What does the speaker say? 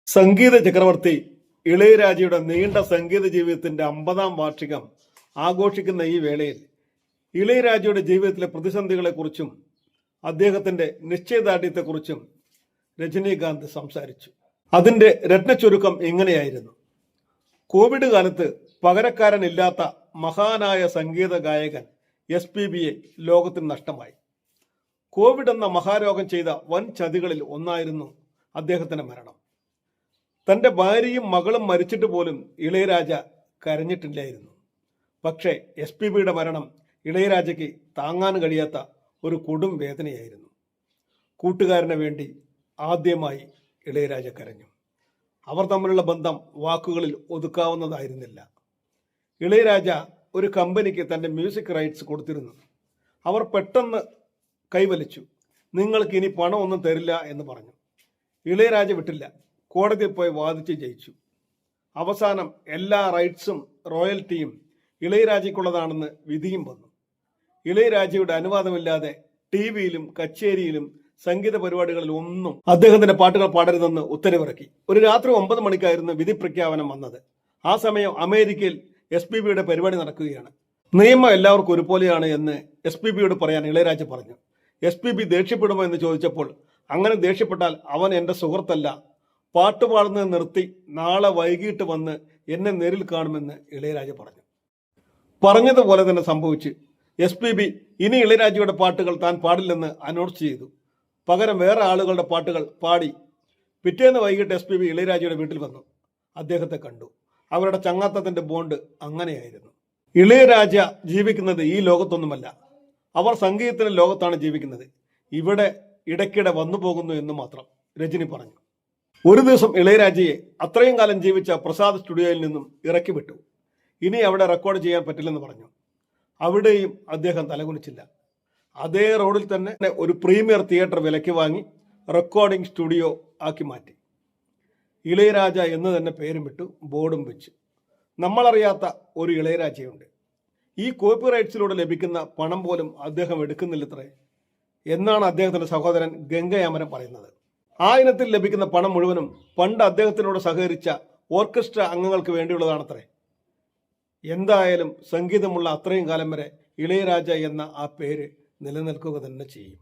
സംഗീത ചക്രവർത്തി ഇളയരാജയുടെ നീണ്ട സംഗീത ജീവിതത്തിന്റെ 50-ാം വാർഷികം ആഘോഷിക്കുന്ന ഈ വേളയിൽ ഇളയരാജയുടെ ജീവിതത്തിലെ പ്രതിസന്ധികളെക്കുറിച്ചും അദ്ദേഹത്തിന്റെ നിശ്ചയദാർഢ്യത്തെക്കുറിച്ചും രജനീകാന്ത് സംസാരിച്ചു. അതിന്റെ രത്നച്ചുരുക്കം ഇങ്ങനെയായിരുന്നു: കോവിഡ് കാലത്ത് പകരക്കാരനില്ലാത്ത മഹാനായ സംഗീത ഗായകൻ SPBയെ ലോകത്തിന് നഷ്ടമായി. കോവിഡ് എന്ന മഹാരോഗം ചെയ്ത വൻ ചതികളിൽ ഒന്നായിരുന്നു അദ്ദേഹത്തിന്റെ മരണം. തന്റെ ഭാര്യയും മകളും മരിച്ചിട്ട് പോലും ഇളയരാജ കരഞ്ഞിട്ടില്ലായിരുന്നു. പക്ഷേ SPBയുടെ മരണം ഇളയരാജയ്ക്ക് താങ്ങാൻ കഴിയാത്ത ഒരു കൊടും വേദനയായിരുന്നു. കൂട്ടുകാരന് വേണ്ടി ആദ്യമായി ഇളയരാജ കരഞ്ഞു. അവർ തമ്മിലുള്ള ബന്ധം വാക്കുകളിൽ ഒതുക്കാവുന്നതായിരുന്നില്ല. ഇളയരാജ ഒരു കമ്പനിക്ക് തന്റെ മ്യൂസിക് റൈറ്റ്സ് കൊടുത്തിരുന്നു. അവർ പെട്ടെന്ന് കൈവലിച്ചു. നിങ്ങൾക്ക് ഇനി പണമൊന്നും തരില്ല എന്ന് പറഞ്ഞു. ഇളയരാജ വിട്ടില്ല. കോടതിയിൽ പോയി വാദിച്ച് ജയിച്ചു. അവസാനം എല്ലാ റൈറ്റ്സും റോയൽറ്റിയും ഇളയരാജയ്ക്കുള്ളതാണെന്ന് വിധിയും വന്നു. ഇളയരാജയുടെ അനുവാദമില്ലാതെ TV-യിലും കച്ചേരിയിലും സംഗീത പരിപാടികളിൽ ഒന്നും അദ്ദേഹത്തിന്റെ പാട്ടുകൾ പാടരുതെന്ന് ഉത്തരവിറക്കി. ഒരു രാത്രി 9 മണിക്കായിരുന്നു വിധി പ്രഖ്യാപനം വന്നത്. ആ സമയം അമേരിക്കയിൽ SPBയുടെ പരിപാടി നടക്കുകയാണ്. നിയമം എല്ലാവർക്കും ഒരുപോലെയാണ് എന്ന് SPBയോട് പറയാൻ ഇളയരാജ പറഞ്ഞു. SPB ദേഷ്യപ്പെടുമോ എന്ന് ചോദിച്ചപ്പോൾ, അങ്ങനെ ദേഷ്യപ്പെട്ടാൽ അവൻ എൻ്റെ സുഹൃത്തല്ല, പാട്ടുപാടുന്നത് നിർത്തി നാളെ വൈകിട്ട് വന്ന് എന്നെ നേരിൽ കാണുമെന്ന് ഇളയരാജ പറഞ്ഞു. പറഞ്ഞതുപോലെ തന്നെ സംഭവിച്ചു. SPB ഇനി ഇളയരാജയുടെ പാട്ടുകൾ താൻ പാടില്ലെന്ന് അനൗൺസ് ചെയ്തു. പകരം വേറെ ആളുകളുടെ പാട്ടുകൾ പാടി. പിറ്റേന്ന് വൈകിട്ട് SPB ഇളയരാജയുടെ വീട്ടിൽ വന്നു. അദ്ദേഹത്തെ കണ്ടു. അവരുടെ ചങ്ങാത്തത്തിന്റെ ബോണ്ട് അങ്ങനെയായിരുന്നു. ഇളയരാജ ജീവിക്കുന്നത് ഈ ലോകത്തൊന്നുമല്ല. അവർ സംഗീതത്തിന്റെ ലോകത്താണ് ജീവിക്കുന്നത്. ഇവിടെ ഇടയ്ക്കിടെ വന്നു പോകുന്നു എന്ന് മാത്രം രജനി പറഞ്ഞു. ഒരു ദിവസം ഇളയരാജയെ അത്രയും കാലം ജീവിച്ച പ്രസാദ് സ്റ്റുഡിയോയിൽ നിന്നും ഇറക്കി വിട്ടു. ഇനി അവിടെ റെക്കോർഡ് ചെയ്യാൻ പറ്റില്ലെന്ന് പറഞ്ഞു. അവിടെയും അദ്ദേഹം തലകുനിച്ചില്ല. അതേ റോഡിൽ തന്നെ ഒരു പ്രീമിയർ തിയേറ്റർ വിലയ്ക്ക് വാങ്ങി റെക്കോർഡിംഗ് സ്റ്റുഡിയോ ആക്കി മാറ്റി. ഇളയരാജ എന്ന് തന്നെ പേരും വിട്ടു, ബോർഡും വെച്ചു. നമ്മളറിയാത്ത ഒരു ഇളയരാജയുണ്ട്. ഈ കോപ്പിറൈറ്റ്സിലൂടെ ലഭിക്കുന്ന പണം പോലും അദ്ദേഹം എടുക്കുന്നില്ലത്രേ എന്നാണ് അദ്ദേഹത്തിന്റെ സഹോദരൻ ഗംഗയാമരൻ പറയുന്നത്. ആ ഇനത്തിൽ ലഭിക്കുന്ന പണം മുഴുവനും പണ്ട് അദ്ദേഹത്തിനോട് സഹകരിച്ച ഓർക്കസ്ട്ര അംഗങ്ങൾക്ക് വേണ്ടിയുള്ളതാണത്രേ. എന്തായാലും സംഗീതമുള്ള അത്രയും കാലം വരെ ഇളയരാജ എന്ന ആ പേര് നിലനിൽക്കുക തന്നെ ചെയ്യും.